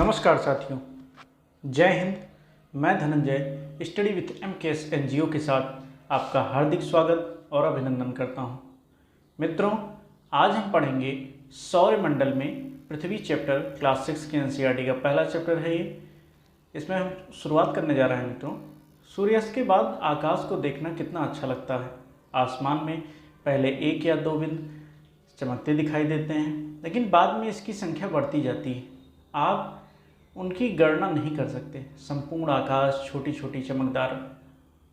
नमस्कार साथियों, जय हिंद। मैं Dhananjay study with MKS NGO के साथ आपका हार्दिक स्वागत और अभिनंदन करता हूं। मित्रों, आज हम पढ़ेंगे सौरमंडल में पृथ्वी चैप्टर क्लास 6 के NCERT का पहला चैप्टर है ये। इसमें हम शुरुआत करने जा रहे हैं। मित्रों, सूर्यास्त के बाद आकाश को देखना कितना अच्छा लगता है। आसमान में पहले एक या दो बिंदु चमकते दिखाई देते हैं, लेकिन बाद में इसकी संख्या बढ़ती जाती है। आप उनकी गणना नहीं कर सकते। संपूर्ण आकाश छोटी छोटी चमकदार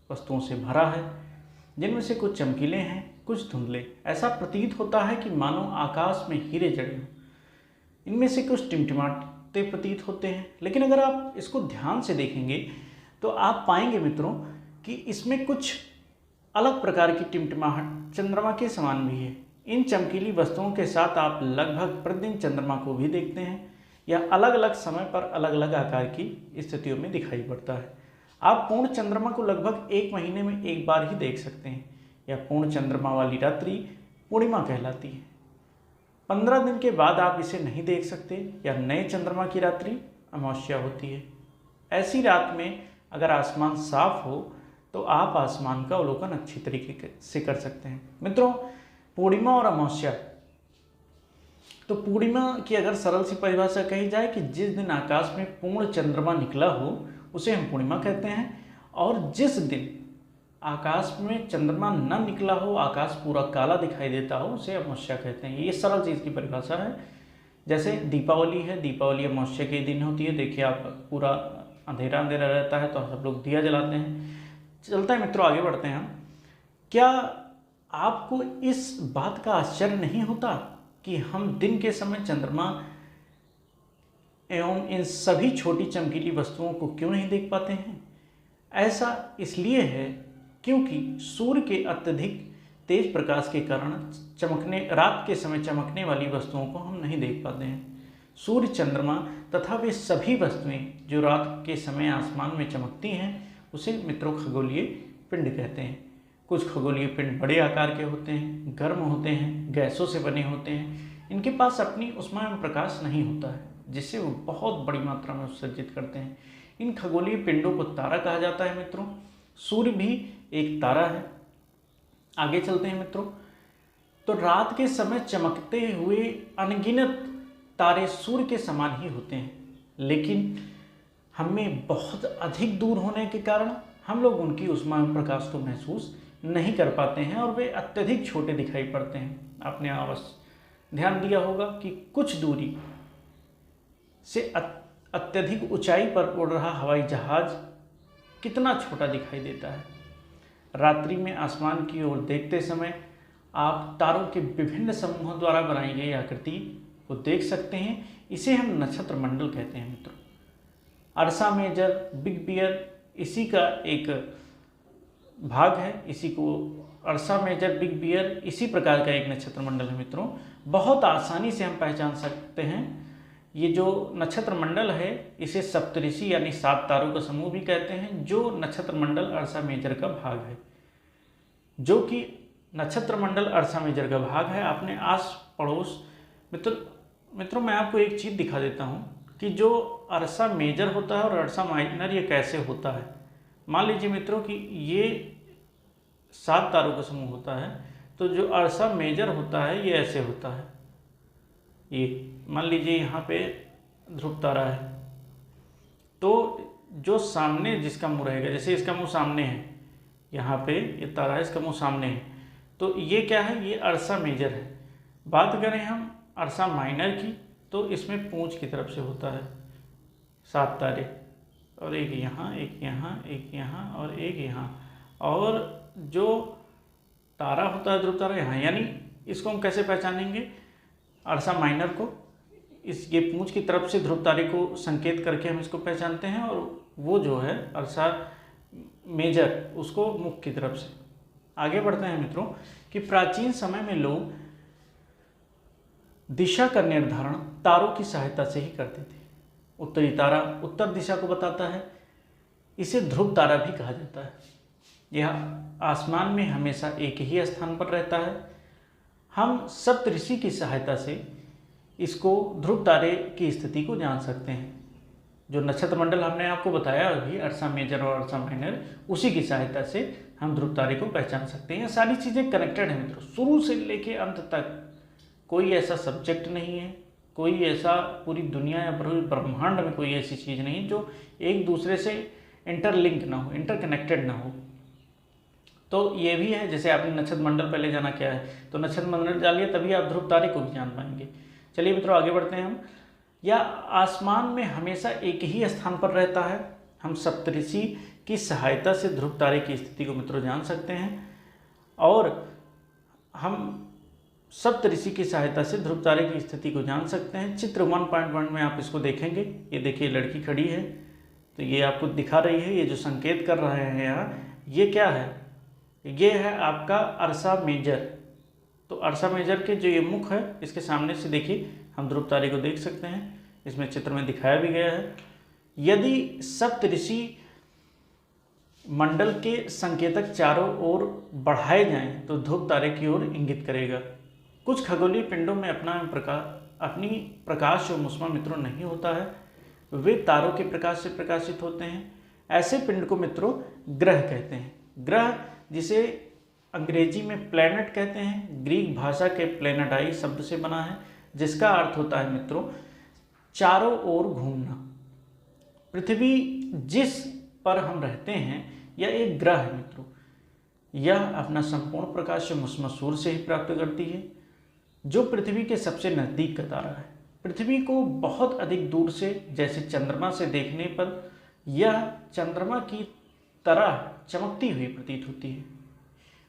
वस्तुओं से भरा है, जिनमें से कुछ चमकीले हैं, कुछ धुंधले। ऐसा प्रतीत होता है कि मानो आकाश में हीरे जड़े हों। इनमें से कुछ टिमटिमाते प्रतीत होते हैं, लेकिन अगर आप इसको ध्यान से देखेंगे तो आप पाएंगे मित्रों कि इसमें कुछ अलग प्रकार की टिमटिमाहट चंद्रमा के समान भी है। इन चमकीली वस्तुओं के साथ आप लगभग प्रतिदिन चंद्रमा को भी देखते हैं, या अलग अलग समय पर अलग अलग आकार की स्थितियों में दिखाई पड़ता है। आप पूर्ण चंद्रमा को लगभग एक महीने में एक बार ही देख सकते हैं, या पूर्ण चंद्रमा वाली रात्रि पूर्णिमा कहलाती है। 15 दिन के बाद आप इसे नहीं देख सकते, या नए चंद्रमा की रात्रि अमावस्या होती है। ऐसी रात में अगर आसमान साफ हो तो आप आसमान का अवलोकन अच्छी तरीके से कर सकते हैं। मित्रों, पूर्णिमा और अमावस्या, तो पूर्णिमा की अगर सरल सी परिभाषा कही जाए कि जिस दिन आकाश में पूर्ण चंद्रमा निकला हो उसे हम पूर्णिमा कहते हैं, और जिस दिन आकाश में चंद्रमा न निकला हो, आकाश पूरा काला दिखाई देता हो, उसे अमावस्या कहते हैं। ये सरल चीज़ की परिभाषा है। जैसे दीपावली है, दीपावली अमावस्या के दिन होती है। देखिए, आप पूरा अंधेरा अंधेरा रहता है तो सब लोग दिया जलाते हैं। चलता है मित्रों, आगे बढ़ते हैं हम। क्या आपको इस बात का आश्चर्य नहीं होता कि हम दिन के समय चंद्रमा एवं इन सभी छोटी चमकीली वस्तुओं को क्यों नहीं देख पाते हैं? ऐसा इसलिए है क्योंकि सूर्य के अत्यधिक तेज प्रकाश के कारण रात के समय चमकने वाली वस्तुओं को हम नहीं देख पाते हैं। सूर्य, चंद्रमा तथा वे सभी वस्तुएं जो रात के समय आसमान में चमकती हैं उसे मित्रों खगोलीय पिंड कहते हैं। कुछ खगोलीय पिंड बड़े आकार के होते हैं, गर्म होते हैं, गैसों से बने होते हैं। इनके पास अपनी ऊष्मा एवं प्रकाश नहीं होता है, जिससे वो बहुत बड़ी मात्रा में उत्सर्जित करते हैं। इन खगोलीय पिंडों को तारा कहा जाता है। मित्रों, सूर्य भी एक तारा है। आगे चलते हैं मित्रों। तो रात के समय चमकते हुए अनगिनत तारे सूर्य के समान ही होते हैं, लेकिन हमें बहुत अधिक दूर होने के कारण हम लोग उनकी ऊष्मा एवं प्रकाश को महसूस नहीं कर पाते हैं, और वे अत्यधिक छोटे दिखाई पड़ते हैं। आपने अवश्य ध्यान दिया होगा कि कुछ दूरी से अत्यधिक ऊंचाई पर उड़ रहा हवाई जहाज कितना छोटा दिखाई देता है। रात्रि में आसमान की ओर देखते समय आप तारों के विभिन्न समूहों द्वारा बनाई गई आकृति को देख सकते हैं। इसे हम नक्षत्र मंडल कहते हैं। मित्रों, अर्सा मेजर, बिग बियर इसी का एक भाग है। इसी को अर्सा मेजर, बिग बियर इसी प्रकार का एक नक्षत्र मंडल है। मित्रों, बहुत आसानी से हम पहचान सकते हैं। ये जो नक्षत्र मंडल है इसे सप्तऋषि यानी 7 तारों का समूह भी कहते हैं, जो नक्षत्र मंडल अर्सा मेजर का भाग है। जो कि नक्षत्र मंडल अर्सा मेजर का भाग है। अपने आस पड़ोस मित्रों मैं आपको एक चीज़ दिखा देता हूँ कि जो अर्सा मेजर होता है और अर्सा माइनर ये कैसे होता है। मान लीजिए मित्रों कि ये 7 तारों का समूह होता है, तो जो अर्सा मेजर होता है ये ऐसे होता है। ये मान लीजिए यहाँ पे ध्रुव तारा है, तो जो सामने जिसका मुंह रहेगा, जैसे इसका मुंह सामने है, यहाँ पे ये तारा है, इसका मुंह सामने है, तो ये क्या है? ये अर्सा मेजर है। बात करें हम अर्सा माइनर की, तो इसमें पूंछ की तरफ से होता है 7 तारे, और एक यहाँ, एक यहाँ, एक यहाँ और एक यहाँ। और जो तारा होता है ध्रुव तारा यहाँ, यानी इसको हम कैसे पहचानेंगे? अर्सा माइनर को ये पूंछ की तरफ से ध्रुव तारे को संकेत करके हम इसको पहचानते हैं, और वो जो है अर्सा मेजर उसको मुख की तरफ से। आगे बढ़ते हैं मित्रों कि प्राचीन समय में लोग दिशा का निर्धारण तारों की सहायता से ही करते थे। उत्तरी तारा उत्तर दिशा को बताता है, इसे ध्रुव तारा भी कहा जाता है। यह आसमान में हमेशा एक ही स्थान पर रहता है। हम सप्तऋषि की सहायता से इसको ध्रुव तारे की स्थिति को जान सकते हैं। जो नक्षत्र मंडल हमने आपको बताया अभी, अर्सा मेजर और अर्सा माइनर, उसी की सहायता से हम ध्रुव तारे को पहचान सकते हैं। ये सारी चीज़ें कनेक्टेड हैं मित्रों, शुरू से लेके अंत तक कोई ऐसा सब्जेक्ट नहीं है, कोई ऐसा पूरी दुनिया या पूरे ब्रह्मांड में कोई ऐसी चीज़ नहीं जो एक दूसरे से इंटरलिंक ना हो, इंटरकनेक्टेड ना हो। तो ये भी है, जैसे आपने नक्षत्र मंडल पहले जाना क्या है, तो नक्षत्र मंडल जानिए तभी आप ध्रुव तारे को भी जान पाएंगे। चलिए मित्रों आगे बढ़ते हैं हम। या आसमान में हमेशा एक ही स्थान पर रहता है। हम सप्तऋषि की सहायता से ध्रुव तारे की स्थिति को मित्रों जान सकते हैं, और हम सप्तऋषि की सहायता से ध्रुव तारे की स्थिति को जान सकते हैं। चित्र 1.1 में आप इसको देखेंगे, ये देखिए लड़की खड़ी है, तो ये आपको दिखा रही है, ये जो संकेत कर रहे हैं यहाँ, ये क्या है, ये है आपका अर्सा मेजर। तो अर्सा मेजर के जो ये मुख है, इसके सामने से देखिए हम ध्रुव तारे को देख सकते हैं, इसमें चित्र में दिखाया भी गया है। यदि सप्तऋषि मंडल के संकेतक चारों ओर बढ़ाए जाएं तो ध्रुव तारे की ओर इंगित करेगा। कुछ खगोलीय पिंडों में अपनी प्रकाश और मुस्मा मित्रों नहीं होता है, वे तारों के प्रकाश से प्रकाशित होते हैं। ऐसे पिंड को मित्रों ग्रह कहते हैं। ग्रह, जिसे अंग्रेजी में प्लैनेट कहते हैं, ग्रीक भाषा के प्लेनेटाई शब्द से बना है, जिसका अर्थ होता है मित्रों चारों ओर घूमना। पृथ्वी जिस पर हम रहते हैं यह एक ग्रह है मित्रों। यह अपना संपूर्ण प्रकाश मुस्मा सूर्य से ही प्राप्त करती है, जो पृथ्वी के सबसे नज़दीक का तारा है। पृथ्वी को बहुत अधिक दूर से, जैसे चंद्रमा से देखने पर यह चंद्रमा की तरह चमकती हुई प्रतीत होती है।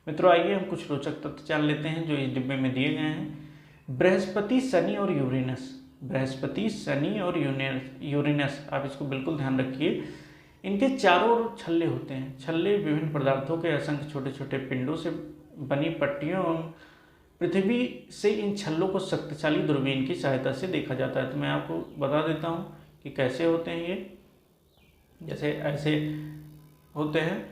मित्रों आइए हम कुछ रोचक तथ्य जान लेते हैं जो इस डिब्बे में दिए गए हैं। बृहस्पति, शनि और यूरेनस, बृहस्पति, शनि और यूरेनस, आप इसको बिल्कुल ध्यान रखिए, इनके चारों ओर छल्ले होते हैं। छल्ले विभिन्न पदार्थों के असंख्य छोटे छोटे पिंडों से बनी पट्टियों, पृथ्वी से इन छल्लों को शक्तिशाली दूरबीन की सहायता से देखा जाता है। तो मैं आपको बता देता हूँ कि कैसे होते हैं ये। जैसे ऐसे होते हैं,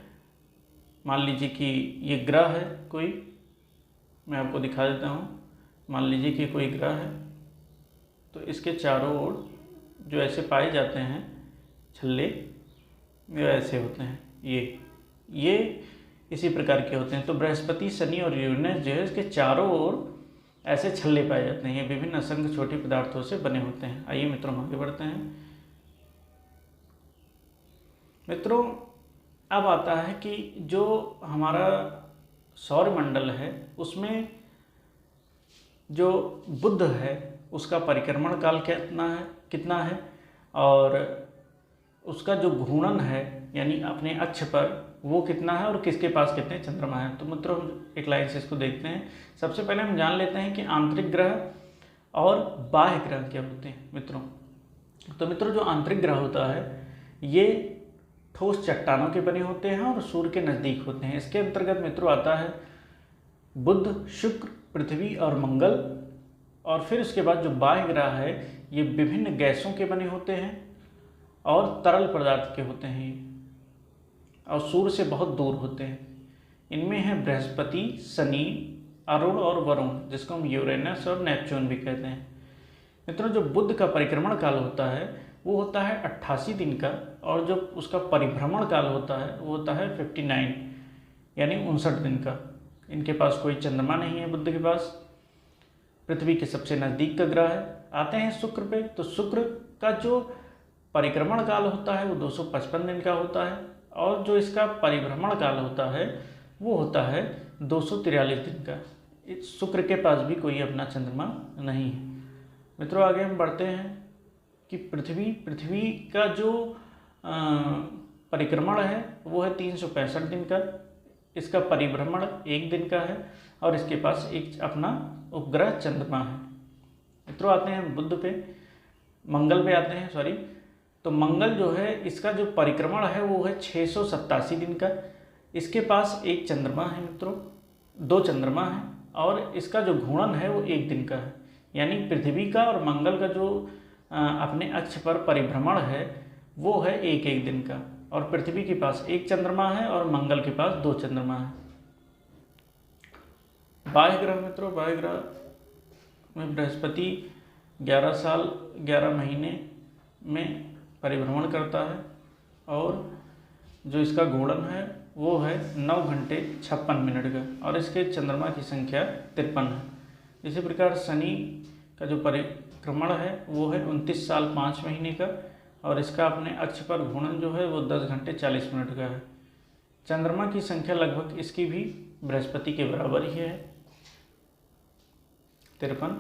मान लीजिए कि ये ग्रह है कोई, मैं आपको दिखा देता हूँ। मान लीजिए कि कोई ग्रह है, तो इसके चारों ओर जो ऐसे पाए जाते हैं छल्ले, ये ऐसे होते हैं, ये इसी प्रकार के होते हैं। तो बृहस्पति, शनि और यूरेनस जो है, इसके चारों ओर ऐसे छल्ले पाए जाते हैं। ये विभिन्न असंख्य छोटे पदार्थों से बने होते हैं। आइए मित्रों हम आगे बढ़ते हैं। मित्रों अब आता है कि जो हमारा सौरमंडल है उसमें जो बुध है उसका परिक्रमण काल कितना है और उसका जो घूर्णन है यानी अपने अक्ष पर वो कितना है और किसके पास कितने चंद्रमा हैं। तो मित्रों एक लाइन से इसको देखते हैं। सबसे पहले हम जान लेते हैं कि आंतरिक ग्रह और बाह्य ग्रह क्या होते हैं मित्रों। तो मित्रों जो आंतरिक ग्रह होता है ये ठोस चट्टानों के बने होते हैं और सूर्य के नज़दीक होते हैं। इसके अंतर्गत मित्रों आता है बुध, शुक्र, पृथ्वी और मंगल। और फिर उसके बाद जो बाह्य ग्रह है ये विभिन्न गैसों के बने होते हैं और तरल पदार्थ के होते हैं और सूर्य से बहुत दूर होते हैं। इनमें है बृहस्पति, शनि, अरुण और वरुण, जिसको हम यूरेनस और नेपच्यून भी कहते हैं। मित्रों जो बुध का परिक्रमण काल होता है वो होता है 88 दिन का, और जो उसका परिभ्रमण काल होता है वो होता है 59 यानी 59 दिन का। इनके पास कोई चंद्रमा नहीं है बुध के पास, पृथ्वी के सबसे नज़दीक का ग्रह है। आते हैं शुक्र पे, तो शुक्र का जो परिक्रमण काल होता है वो 255 दिन का होता है, और जो इसका परिभ्रमण काल होता है वो होता है 243 दिन का। इस शुक्र के पास भी कोई अपना चंद्रमा नहीं है। मित्रों आगे हम बढ़ते हैं कि पृथ्वी का जो परिक्रमण है वो है 365 दिन का, इसका परिभ्रमण 1 दिन का है और इसके पास एक अपना उपग्रह चंद्रमा है। मित्रों आते हैं बुध पे, मंगल पे आते हैं सॉरी। तो मंगल जो है इसका जो परिक्रमण है वो है 687 दिन का, इसके पास एक चंद्रमा है मित्रों, 2 चंद्रमा है, और इसका जो घूर्णन है वो 1 दिन का है। यानी पृथ्वी का और मंगल का जो अपने अक्ष पर परिभ्रमण है वो है 1-1 दिन का, और पृथ्वी के पास 1 चंद्रमा है और मंगल के पास 2 चंद्रमा है। बाह्य ग्रह मित्रों, बाह्य ग्रह में बृहस्पति 11 साल 11 महीने में परिभ्रमण करता है और जो इसका घूर्णन है वो है 9 घंटे 56 मिनट का और इसके चंद्रमा की संख्या 53 है। इसी प्रकार शनि का जो परिक्रमण है वो है 29 साल 5 महीने का और इसका अपने अक्ष पर घूर्णन जो है वो 10 घंटे 40 मिनट का है। चंद्रमा की संख्या लगभग इसकी भी बृहस्पति के बराबर ही है 53।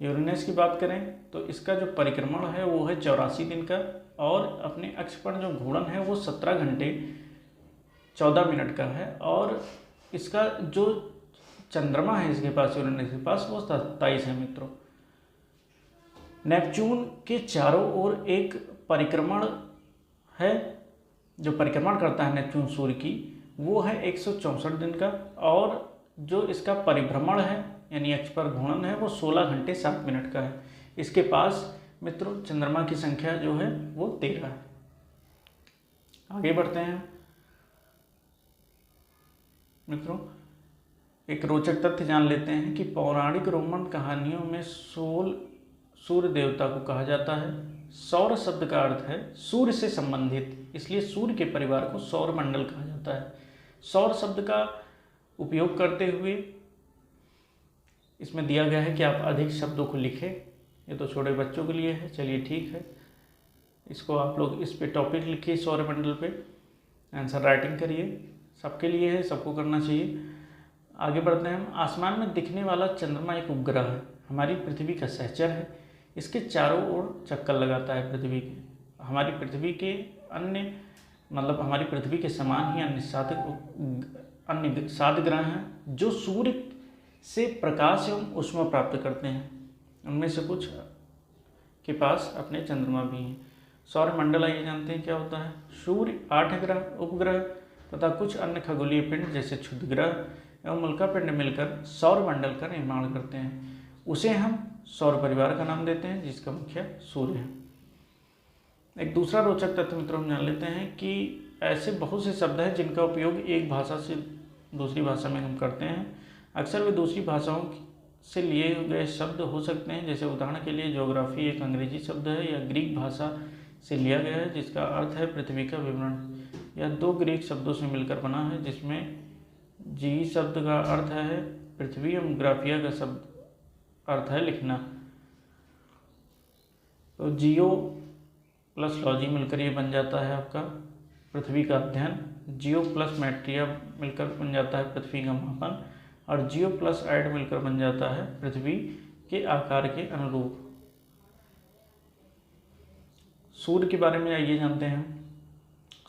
यूरेनस की बात करें तो इसका जो परिक्रमण है वो है 84 दिन का और अपने अक्ष पर जो घूर्णन है वो 17 घंटे 14 मिनट का है और इसका जो चंद्रमा है इसके पास, यूरेनस के पास, वो 27 है मित्रों। नेपच्यून के चारों ओर एक परिक्रमण है, जो परिक्रमण करता है नेपच्यून सूर्य की, वो है 164 दिन का और जो इसका परिभ्रमण है यानी अक्ष पर घूर्णन है वो 16 घंटे 7 मिनट का है। इसके पास मित्रों चंद्रमा की संख्या जो है वो 13 है। आगे बढ़ते हैं मित्रों, एक रोचक तथ्य जान लेते हैं कि पौराणिक रोमन कहानियों में सूर्य देवता को कहा जाता है। सौर शब्द का अर्थ है सूर्य से संबंधित, इसलिए सूर्य के परिवार को सौर मंडल कहा जाता है। सौर शब्द का उपयोग करते हुए इसमें दिया गया है कि आप अधिक शब्दों को लिखें। ये तो छोटे बच्चों के लिए है, चलिए ठीक है, इसको आप लोग इस पे टॉपिक लिखिए, सौरमंडल पे आंसर राइटिंग करिए, सबके लिए है, सबको करना चाहिए। आगे बढ़ते हैं हम। आसमान में दिखने वाला चंद्रमा एक उपग्रह है, हमारी पृथ्वी का सहचर है। इसके चारों ओर चक्कर लगाता है पृथ्वी के। हमारी पृथ्वी के हमारी पृथ्वी के समान ही अन्य 7 ग्रह हैं जो सूर्य से प्रकाश एवं ऊष्मा प्राप्त करते हैं। उनमें से कुछ के पास अपने चंद्रमा भी हैं। सौरमंडल आइए जानते हैं क्या होता है। सूर्य, 8 ग्रह, उपग्रह तथा कुछ अन्य खगोलीय पिंड जैसे क्षुद्र ग्रह एवं उल्का पिंड मिलकर सौरमंडल का निर्माण करते हैं। उसे हम सौर परिवार का नाम देते हैं जिसका मुखिया सूर्य है। एक दूसरा रोचक तथ्य मित्रों हम जान लेते हैं कि ऐसे बहुत से शब्द हैं जिनका उपयोग एक भाषा से दूसरी भाषा में हम करते हैं। अक्सर वे दूसरी भाषाओं से लिए गए शब्द हो सकते हैं, जैसे उदाहरण के लिए ज्योग्राफी एक अंग्रेजी शब्द है या ग्रीक भाषा से लिया गया है जिसका अर्थ है पृथ्वी का विवरण, या 2 ग्रीक शब्दों से मिलकर बना है जिसमें जी शब्द का अर्थ है पृथ्वी एवं ग्राफिया का शब्द अर्थ है लिखना। तो जियो प्लस लॉजी मिलकर ये बन जाता है आपका पृथ्वी का अध्ययन। जियो प्लस मैट्रिया मिलकर बन जाता है पृथ्वी का मापन और जियो प्लस ऐड मिलकर बन जाता है पृथ्वी के आकार के अनुरूप। सूर्य के बारे में आइए जानते हैं।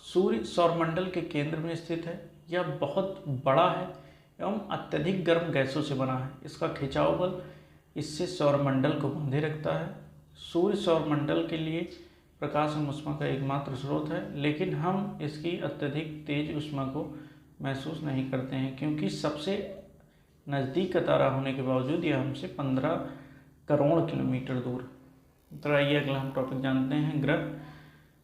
सूर्य सौरमंडल के केंद्र में स्थित है। यह बहुत बड़ा है एवं अत्यधिक गर्म गैसों से बना है। इसका खिंचाव बल इससे सौरमंडल को बांधे रखता है। सूर्य सौरमंडल के लिए प्रकाश एवं ऊष्मा का एकमात्र स्रोत है, लेकिन हम इसकी अत्यधिक तेज ऊष्मा को महसूस नहीं करते हैं क्योंकि सबसे नज़दीक का तारा होने के बावजूद यह हमसे 15 करोड़ किलोमीटर दूर। तो आइए अगला हम टॉपिक जानते हैं ग्रह।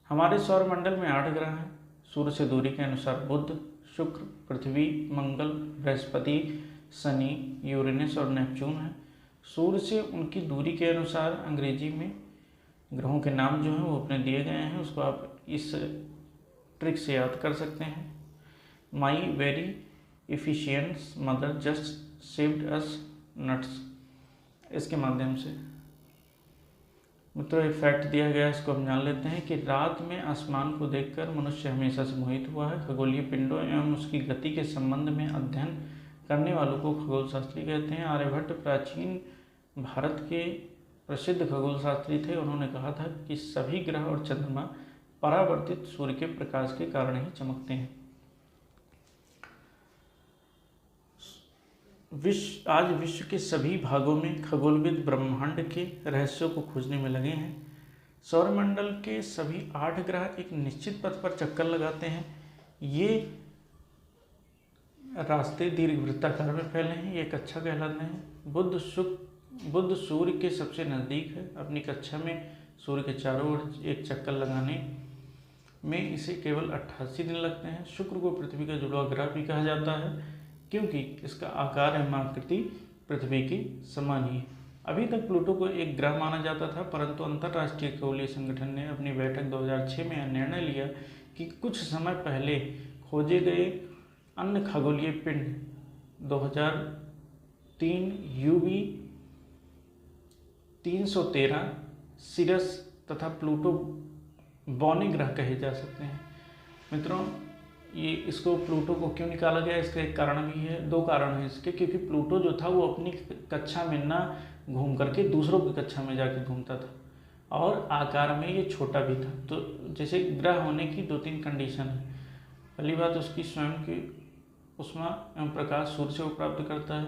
हमारे सौरमंडल में 8 ग्रह हैं। सूर्य से दूरी के अनुसार बुध, शुक्र, पृथ्वी, मंगल, बृहस्पति, शनि, यूरेनस और नेपच्यून है। सूर्य से उनकी दूरी के अनुसार अंग्रेजी में ग्रहों के नाम जो हैं वो अपने दिए गए हैं, उसको आप इस ट्रिक से याद कर सकते हैं। My very efficient mother just saved us nuts, इसके माध्यम से मित्रों एक फैक्ट दिया गया है, इसको हम जान लेते हैं कि रात में आसमान को देखकर मनुष्य हमेशा से मोहित हुआ है। खगोलीय पिंडों एवं उसकी गति के संबंध में अध्ययन करने वालों को खगोल शास्त्री कहते हैं। आर्यभट्ट प्राचीन भारत के प्रसिद्ध खगोल शास्त्री थे। उन्होंने कहा था कि सभी ग्रह और चंद्रमा परावर्तित सूर्य के प्रकाश के कारण ही चमकते हैं। आज विश्व के सभी भागों में खगोलविद ब्रह्मांड के रहस्यों को खोजने में लगे हैं। सौरमंडल के सभी 8 ग्रह एक निश्चित पथ पर चक्कर लगाते हैं। ये रास्ते दीर्घवृत्ताकार में फैले हैं, ये कक्षा कहलाते हैं। बुध सूर्य के सबसे नज़दीक है। अपनी कक्षा में सूर्य के चारों ओर एक चक्कर लगाने में इसे केवल 88 दिन लगते हैं। शुक्र को पृथ्वी का जुड़वा ग्रह भी कहा जाता है क्योंकि इसका आकार एवं आकृति पृथ्वी की समान ही है। अभी तक प्लूटो को एक ग्रह माना जाता था, परंतु अंतर्राष्ट्रीय खगोलीय संगठन ने अपनी बैठक 2006 में यह निर्णय लिया कि कुछ समय पहले खोजे गए अन्य खगोलीय पिंड 2003 UV 313 सिरस तथा प्लूटो बौने ग्रह कहे जा सकते हैं। मित्रों, ये इसको प्लूटो को क्यों निकाला गया, इसका एक कारण भी है, दो कारण हैं इसके, क्योंकि प्लूटो जो था वो अपनी कक्षा में ना घूम करके दूसरों की कक्षा में जाके घूमता था और आकार में ये छोटा भी था। तो जैसे ग्रह होने की 2-3 कंडीशन है। पहली बात, उसकी स्वयं की ऊष्मा एवं प्रकाश सूर्य से वो प्राप्त करता है।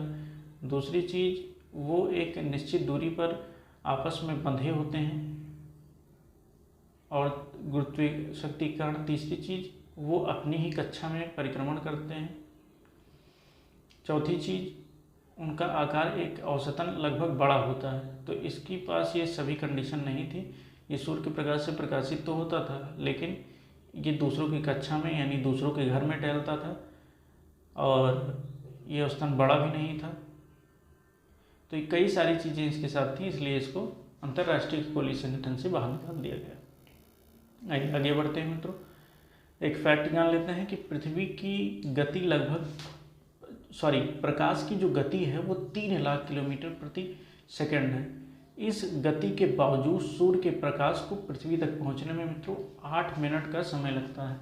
दूसरी चीज़, वो एक निश्चित दूरी पर आपस में बंधे होते हैं और गुरुत्वीय शक्ति के कारण। तीसरी चीज़, वो अपनी ही कक्षा में परिक्रमण करते हैं। चौथी चीज़, उनका आकार एक औसतन लगभग बड़ा होता है। तो इसके पास ये सभी कंडीशन नहीं थी। ये सूर्य के प्रकाश से प्रकाशित तो होता था, लेकिन ये दूसरों की कक्षा में यानी दूसरों के घर में टहलता था और ये औसतन बड़ा भी नहीं था। तो ये कई सारी चीज़ें इसके साथ थी, इसलिए इसको अंतर्राष्ट्रीय खगोलीय संगठन से बाहर निकाल दिया गया। आइए आगे बढ़ते हैं मित्रों, एक फैक्ट जान लेते हैं कि पृथ्वी की गति प्रकाश की जो गति है वो 3 लाख किलोमीटर प्रति सेकंड है। इस गति के बावजूद सूर्य के प्रकाश को पृथ्वी तक पहुंचने में मित्रों 8 मिनट का समय लगता है।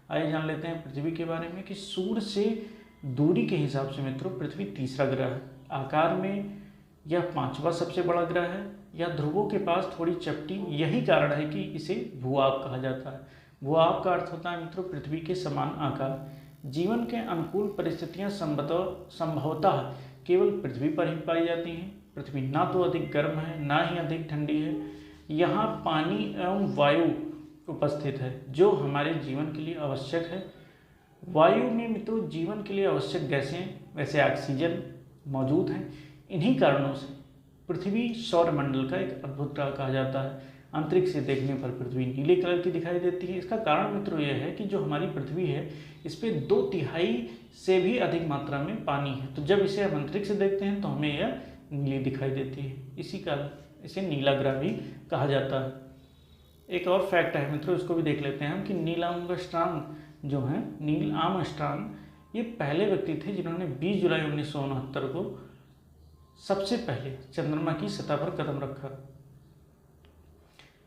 आइए जान लेते हैं पृथ्वी के बारे में कि सूर्य से दूरी के हिसाब से मित्रों पृथ्वी तीसरा ग्रह है। आकार में यह 5वां सबसे बड़ा ग्रह है। यह ध्रुवों के पास थोड़ी चपटी, यही कारण है कि इसे भूआब कहा जाता है। भूआब का अर्थ होता है मित्रों पृथ्वी के समान आकार। जीवन के अनुकूल परिस्थितियां संभवतः केवल पृथ्वी पर ही पाई जाती हैं। पृथ्वी ना तो अधिक गर्म है ना ही अधिक ठंडी है। यहाँ पानी एवं वायु उपस्थित है जो हमारे जीवन के लिए आवश्यक है। वायु में मित्रों जीवन के लिए आवश्यक गैसें वैसे ऑक्सीजन मौजूद हैं। इन्हीं कारणों से पृथ्वी सौरमंडल का एक अद्भुत ग्रह कहा जाता है। अंतरिक्ष से देखने पर पृथ्वी नीले कलर की दिखाई देती है। इसका कारण मित्रों यह है कि जो हमारी पृथ्वी है इस पर 2/3 से भी अधिक मात्रा में पानी है। तो जब इसे हम अंतरिक्ष से देखते हैं तो हमें यह नीली दिखाई देती है। इसी कारण इसे नीला ग्रह भी कहा जाता है। एक और फैक्ट है मित्रों, इसको भी देख लेते हैं हम कि नील आर्मस्ट्रांग जो हैं, नील आर्मस्ट्रांग ये पहले व्यक्ति थे जिन्होंने 20 जुलाई 1969 को सबसे पहले चंद्रमा की सतह पर कदम रखा।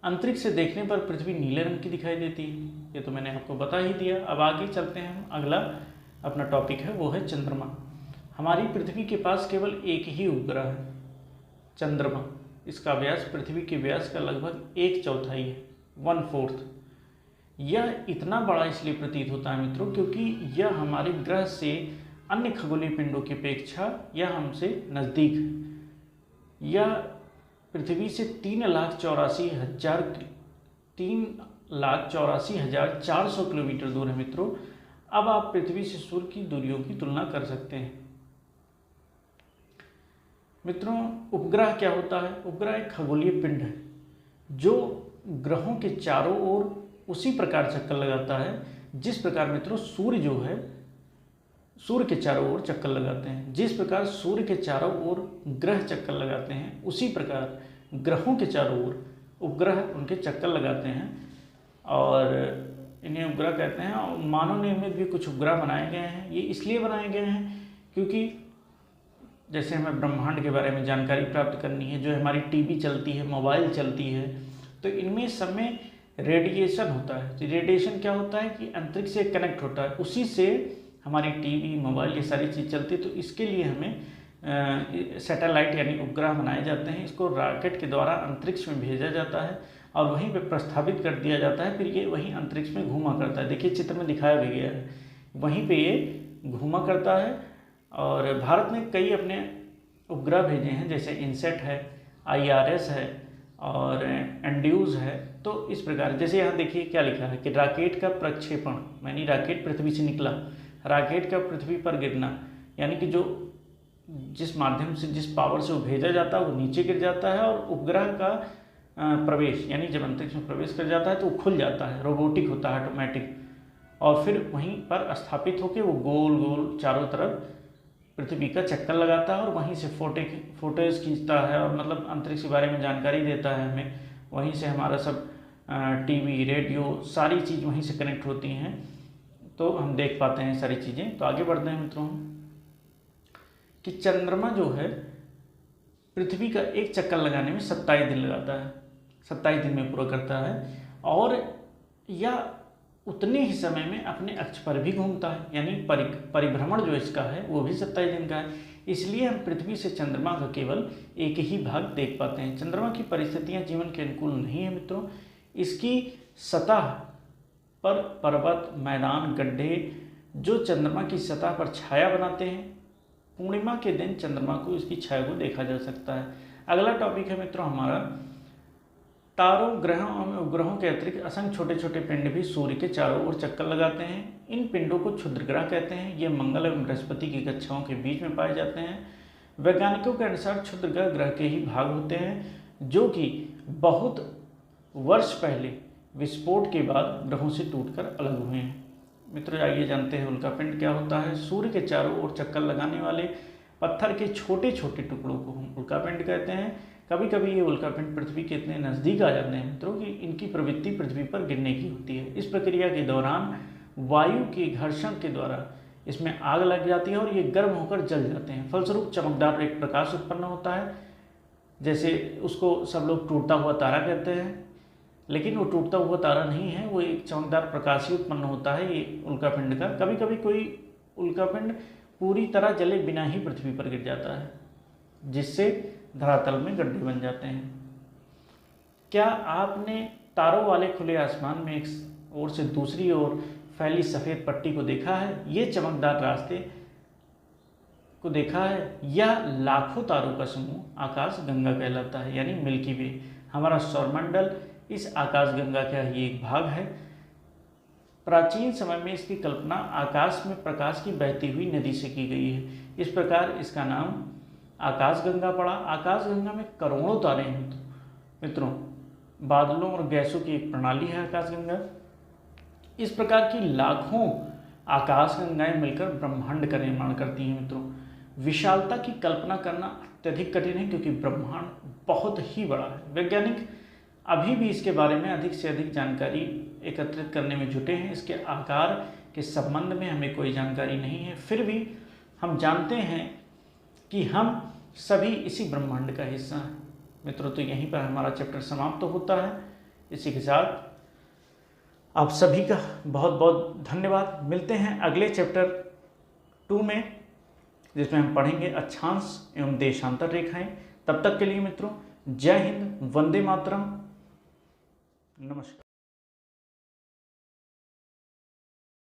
अंतरिक्ष से देखने पर पृथ्वी नीले रंग की दिखाई देती है, ये तो मैंने आपको बता ही दिया। अब आगे चलते हैं हम, अगला अपना टॉपिक है वो है चंद्रमा। हमारी पृथ्वी के पास केवल एक ही उपग्रह है, चंद्रमा। इसका व्यास पृथ्वी के व्यास का लगभग 1/4 है, 1/4। यह इतना बड़ा इसलिए प्रतीत होता है मित्रों क्योंकि यह हमारे ग्रह से अन्य खगोलीय पिंडों की अपेक्षा यह हमसे नज़दीक है। यह पृथ्वी से 3,84,400 किलोमीटर दूर है मित्रों। अब आप पृथ्वी से सूर्य की दूरियों की तुलना कर सकते हैं। मित्रों, उपग्रह क्या होता है? उपग्रह एक खगोलीय पिंड है जो ग्रहों के चारों ओर उसी प्रकार चक्कर लगाता है जिस प्रकार मित्रों सूर्य जो है सूर्य के चारों ओर चक्कर लगाते हैं। जिस प्रकार सूर्य के चारों ओर ग्रह चक्कर लगाते हैं उसी प्रकार ग्रहों के चारों ओर उपग्रह उनके चक्कर लगाते हैं और इन्हें उपग्रह कहते हैं। और मानव निर्मित भी कुछ उपग्रह बनाए गए हैं। ये इसलिए बनाए गए हैं क्योंकि जैसे हमें ब्रह्मांड के बारे में जानकारी प्राप्त करनी है, जो हमारी टीवी चलती है, मोबाइल चलती है, तो इनमें सब में रेडिएशन होता है। तो रेडिएशन क्या होता है कि अंतरिक्ष से कनेक्ट होता है, उसी से हमारी टीवी, मोबाइल ये सारी चीज़ चलती है। तो इसके लिए हमें सैटेलाइट यानी उपग्रह बनाए जाते हैं। इसको रॉकेट के द्वारा अंतरिक्ष में भेजा जाता है और वहीं पे प्रस्थापित कर दिया जाता है। फिर ये वहीं अंतरिक्ष में घूमा करता है। देखिए चित्र में दिखाया भी गया है, वहीं पे ये घूमा करता है। और भारत ने कई अपने उपग्रह भेजे हैं, जैसे इनसेट है, IRS है और एंड्यूज है। तो इस प्रकार जैसे यहाँ देखिए क्या लिखा है कि रॉकेट का प्रक्षेपण, यानी रॉकेट पृथ्वी से निकला, रॉकेट का पृथ्वी पर गिरना, यानी कि जो जिस माध्यम से जिस पावर से वो भेजा जाता है वो नीचे गिर जाता है। और उपग्रह का प्रवेश, यानी जब अंतरिक्ष में प्रवेश कर जाता है तो वो खुल जाता है, रोबोटिक होता है, ऑटोमेटिक, और फिर वहीं पर स्थापित होकर वो गोल गोल चारों तरफ पृथ्वी का चक्कर लगाता है और वहीं से फोटोज खींचता है और मतलब अंतरिक्ष के बारे में जानकारी देता है हमें। वहीं से हमारा सब टीवी, रेडियो, सारी चीज़ वहीं से कनेक्ट होती हैं, तो हम देख पाते हैं सारी चीज़ें। तो आगे बढ़ते हैं मित्रों कि चंद्रमा जो है पृथ्वी का एक चक्कर लगाने में 27 दिन लगाता है, 27 दिन में पूरा करता है, और या उतने ही समय में अपने अक्ष पर भी घूमता है, यानी परिभ्रमण जो इसका है वो भी 27 दिन का है। इसलिए हम पृथ्वी से चंद्रमा का केवल एक ही भाग देख पाते हैं। चंद्रमा की परिस्थितियां जीवन के अनुकूल नहीं है मित्रों। इसकी सतह पर पर्वत, मैदान, गड्ढे जो चंद्रमा की सतह पर छाया बनाते हैं, पूर्णिमा के दिन चंद्रमा को इसकी छाया को देखा जा सकता है। अगला टॉपिक है मित्रों हमारा तारों, ग्रहों और उपग्रहों के अतिरिक्त असंख्य छोटे छोटे पिंड भी सूर्य के चारों ओर चक्कर लगाते हैं। इन पिंडों को क्षुद्र ग्रह कहते हैं। ये मंगल एवं बृहस्पति की कक्षाओं के बीच में पाए जाते हैं। वैज्ञानिकों के अनुसार क्षुद्र ग्रह के ही भाग होते हैं जो कि बहुत वर्ष पहले विस्फोट के बाद ग्रहों से टूटकर अलग हुए हैं। मित्रों आइए जानते हैं उल्कापिंड क्या होता है। सूर्य के चारों ओर चक्कर लगाने वाले पत्थर के छोटे छोटे टुकड़ों को हम उल्कापिंड कहते हैं। कभी कभी ये उल्कापिंड पृथ्वी के इतने नज़दीक आ जाते हैं मित्रों कि इनकी प्रवृत्ति पृथ्वी पर गिरने की होती है। इस प्रक्रिया के दौरान वायु के घर्षण के द्वारा इसमें आग लग जाती है और ये गर्म होकर जल जाते हैं। फलस्वरूप चमकदार एक प्रकाश उत्पन्न होता है, जैसे उसको सब लोग टूटता हुआ तारा कहते हैं, लेकिन वो टूटता हुआ तारा नहीं है, वो एक चमकदार प्रकाश ही उत्पन्न होता है ये उल्कापिंड का। कभी कभी कोई उल्कापिंड पूरी तरह जले बिना ही पृथ्वी पर गिर जाता है, जिससे धरातल में गड्ढे बन जाते हैं। क्या आपने तारों वाले खुले आसमान में एक ओर से दूसरी ओर फैली सफ़ेद पट्टी को देखा है? ये चमकदार रास्ते को देखा है? यह लाखों तारों का समूह आकाश गंगा कहलाता है, यानी मिल्की वे। हमारा सौरमंडल इस आकाश गंगा का ही एक भाग है। प्राचीन समय में इसकी कल्पना आकाश में प्रकाश की बहती हुई नदी से की गई है। इस प्रकार इसका नाम आकाश गंगा पड़ा। आकाश गंगा में करोड़ों तारे हैं मित्रों। बादलों और गैसों की एक प्रणाली है आकाश गंगा। इस प्रकार की लाखों आकाश गंगाएं मिलकर ब्रह्मांड का निर्माण करती हैं मित्रों। विशालता की कल्पना करना अत्यधिक कठिन है क्योंकि ब्रह्मांड बहुत ही बड़ा है। वैज्ञानिक अभी भी इसके बारे में अधिक से अधिक जानकारी एकत्रित करने में जुटे हैं। इसके आकार के संबंध में हमें कोई जानकारी नहीं है, फिर भी हम जानते हैं कि हम सभी इसी ब्रह्मांड का हिस्सा हैं मित्रों। तो यहीं पर हमारा चैप्टर समाप्त होता है। इसी के साथ आप सभी का बहुत बहुत धन्यवाद। मिलते हैं अगले चैप्टर 2 में, जिसमें हम पढ़ेंगे अक्षांश एवं देशांतर रेखाएं। तब तक के लिए मित्रों जय हिंद, वंदे मातरम, नमस्कार।